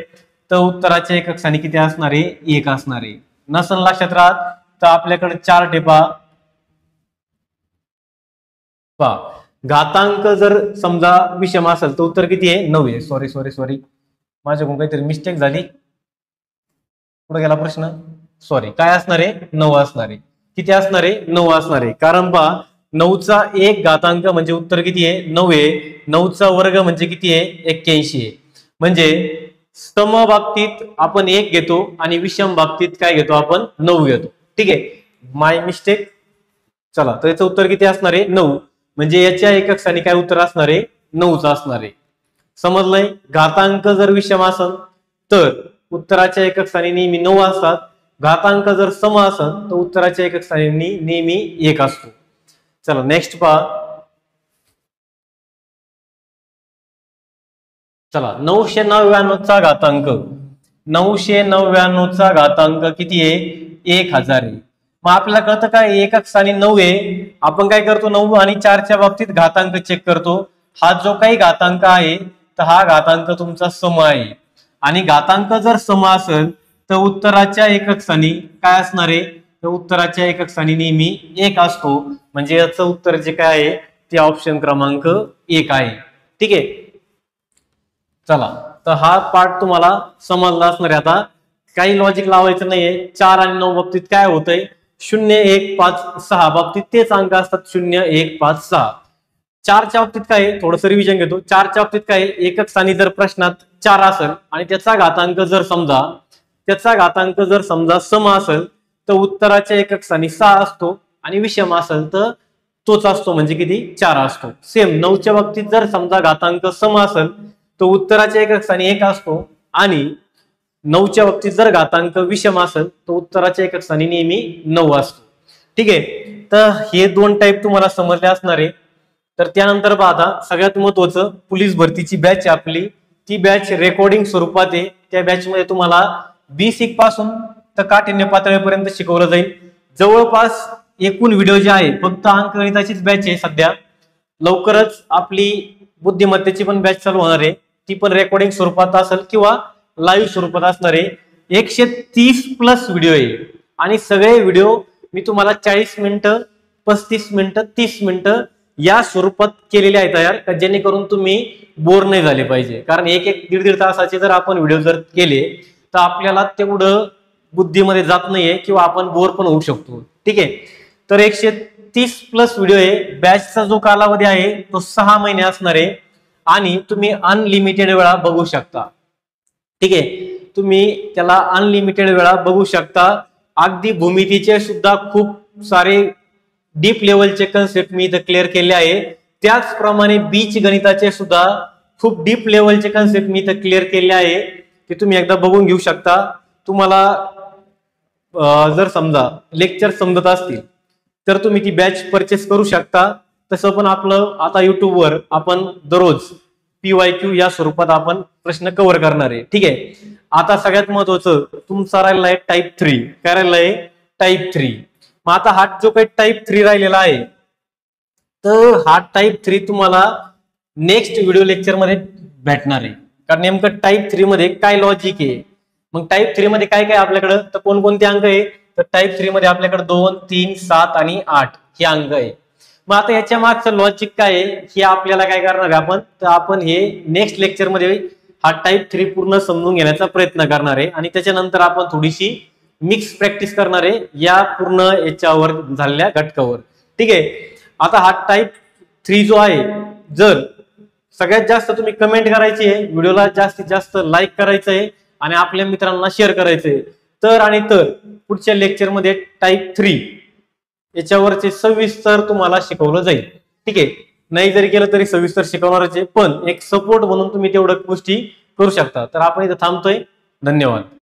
[SPEAKER 1] तर उत्तराच्या एकक स्थानी किती असणार आहे, 1 असणार आहे. नसन लक्षात राहत तर आपल्याकडे 4 टिपा पहा. घातांक जर समजा विषम असेल तर उत्तर किती आहे, 9 आहे. सॉरी माझ्याकडून काहीतरी मिस्टेक झाली, पुढे गेला प्रश्न. सॉरी, काय असणार आहे, 9 असणार आहे. किती असणार आहे, 9 असणार आहे. कारण पहा 9चा 1 घातांक म्हणजे उत्तर किती आहे, 9 आहे. 9चा वर्ग म्हणजे किती आहे, 81 आहे. म्हणजे सम बाबतीत आपण 1 घेतो आणि विषम बाबतीत काय घेतो, आपण 9 घेतो. ठीक आहे, माय मिस्टेक. चला तर याचं उत्तर किती असणार आहे, 9. म्हणजे याच्या एकक स्थानी काय उत्तर असणार आहे, 9च असणार आहे. समजलंय? घातांक जर विषम असेल तर उत्तराच्या एकक स्थानी नेहमी 9 असतात. घातांक जर सम असेल तर उत्तराच्या एकक स्थानी नेहमी 1 असतो. चला नेक्स्ट पहा. चला 999 चा घातांक, 999 चा घातांक किती आहे? 1000 आहे. मग आपल्याला कळतं काय एकक स्थानी 9 आहे. आपण काय करतो 9 आणि 4 च्या बाबतीत घातांक चेक करतो. हा जो काही घातांक आहे तर हा घातांक तुमचा सम आहे आणि घातांक जर सम असेल तर उत्तराच्या एकक स्थानी काय असणार आहे? तर उत्तराच्या एकक स्थानी नेहमी 1 असतो. म्हणजे याचं उत्तर जे काय आहे ते ऑप्शन क्रमांक 1 आहे. ठीक आहे. चला तर हा पार्ट तुम्हाला समजला असणार आहे. आता काही लॉजिक लावायचं नाहीये. 4 आणि 9 बाबतीत काय होतंय? 0 1 5 6 बाबतीत तेच अंक असतात. 0 1 5 6. 4 च्या बाबतीत काय? थोडंसं रिव्हिजन घेतो. 4 च्या बाबतीत काय? एकक स्थानी जर प्रश्नात 4 असेल आणि त्याचा घातांक जर समजा सम असेल तर उत्तराच्या एकक स्थानी 6 असतो आणि विषम असेल तर तोच असतो म्हणजे किती? 4 असतो. सेम 9 च्या बाबतीत जर समजा घातांक सम असेल तर उत्तराच्या एकक स्थानी 1 असतो आणि 9 च्या बाबतीत जर घातांक विषम असेल तर उत्तराच्या एकक स्थानी नेहमी 9 असतो. ठीक आहे. तर हे 2 टाईप तुम्हाला समजले असणार आहे. तर त्यानंतर पाहता सगळ्यात महत्वाचं पोलीस भरतीची बॅच आपली, ती बॅच रेकॉर्डिंग स्वरूपात आहे. त्या बॅच मध्ये तुम्हाला बेसिक पासून तर काठिण्य पातळीपर्यंत शिकवलं जाईल. जवळपास एकूण व्हिडिओ जे आहे फक्त अंकगणिताचीच बॅच आहे सध्या. लवकरच आपली बुद्धिमत्तेची पण बॅच चालू होणार आहे. ती पण रेकॉर्डिंग स्वरूपात असेल किंवा लाईव्ह स्वरूपात असणार आहे. 130 प्लस व्हिडिओ आहे आणि सगळे व्हिडिओ मी तुम्हाला 40 मिनिटं 35 मिनिटं 30 मिनिटं या स्वरूपात केलेले आहे तयार, जेणेकरून तुम्ही बोर नाही झाले पाहिजे. कारण एक दीड तासाचे जर आपण व्हिडिओ जर केले तर आपल्याला तेवढं बुद्धीमध्ये जात नाहीये किंवा आपण बोर पण होऊ शकतो. ठीक आहे. तर 130 प्लस व्हिडिओ आहे. बॅचचा जो कालावधी आहे तो 6 महिने असणार आहे आणि तुम्ही अनलिमिटेड वेळा बघू शकता. ठीक आहे. तुम्ही त्याला अनलिमिटेड वेळा बघू शकता. अगदी भूमितीचे सुद्धा खूप सारे डीप लेवलचे कन्सेप्ट मी इथं क्लिअर केले आहे. त्याचप्रमाणे बीज गणिताचे सुद्धा खूप डीप लेवलचे कन्सेप्ट मी इथं क्लिअर केले आहे. ते तुम्ही एकदा बघून घेऊ शकता. तुम्हाला जर समजा लेक्चर समजत असतील तर तुम्ही ती बॅच परचेस करू शकता. तसं पण आपलं आता युट्यूबवर आपण दररोज PYQ या स्वरूपात आपण प्रश्न कव्हर करणार आहे. ठीक आहे. आता सगळ्यात महत्वाचं तुमचा राहिलेला आहे टाईप 3. काय राहिलेला आहे? टाईप 3. मग आता हा जो काही टाईप 3 राहिलेला आहे तर हा टाईप 3 तुम्हाला नेक्स्ट व्हिडिओ लेक्चर मध्ये भेटणार आहे. कारण नेमकं टाईप 3 मध्ये काय लॉजिक आहे, मग टाईप 3 मध्ये काय काय आपल्याकडं तर कोणकोणते अंक आहे तर टाईप 3 मध्ये आपल्याकडे 2 3 7 आणि 8 हे अंक आहे. मग आता याच्या मागचं लॉजिक काय आहे हे आपल्याला काय करणार आहे आपण तर आपण हे नेक्स्ट लेक्चर मध्ये हा टाईप 3 पूर्ण समजून घेण्याचा प्रयत्न करणार आहे आणि त्याच्यानंतर आपण थोडीशी मिक्स प्रॅक्टिस करणार आहे या पूर्ण याच्यावर झालेल्या घटकावर. ठीक आहे. आता हा टाईप 3 जो आहे जर सगळ्यात जास्त तुम्ही कमेंट करायची आहे, व्हिडिओला जास्तीत जास्त लाईक करायचं आहे आणि आपल्या मित्रांना शेअर करायचंय तर पुढच्या लेक्चर मध्ये टाईप 3 याच्यावरचे सविस्तर तुम्हाला शिकवलं जाईल. ठीक आहे. नाही जरी केलं तरी सविस्तर शिकवणारच आहे, पण एक सपोर्ट म्हणून तुम्ही तेवढं गोष्टी करू शकता. तर आपण इथं थांबतोय. धन्यवाद.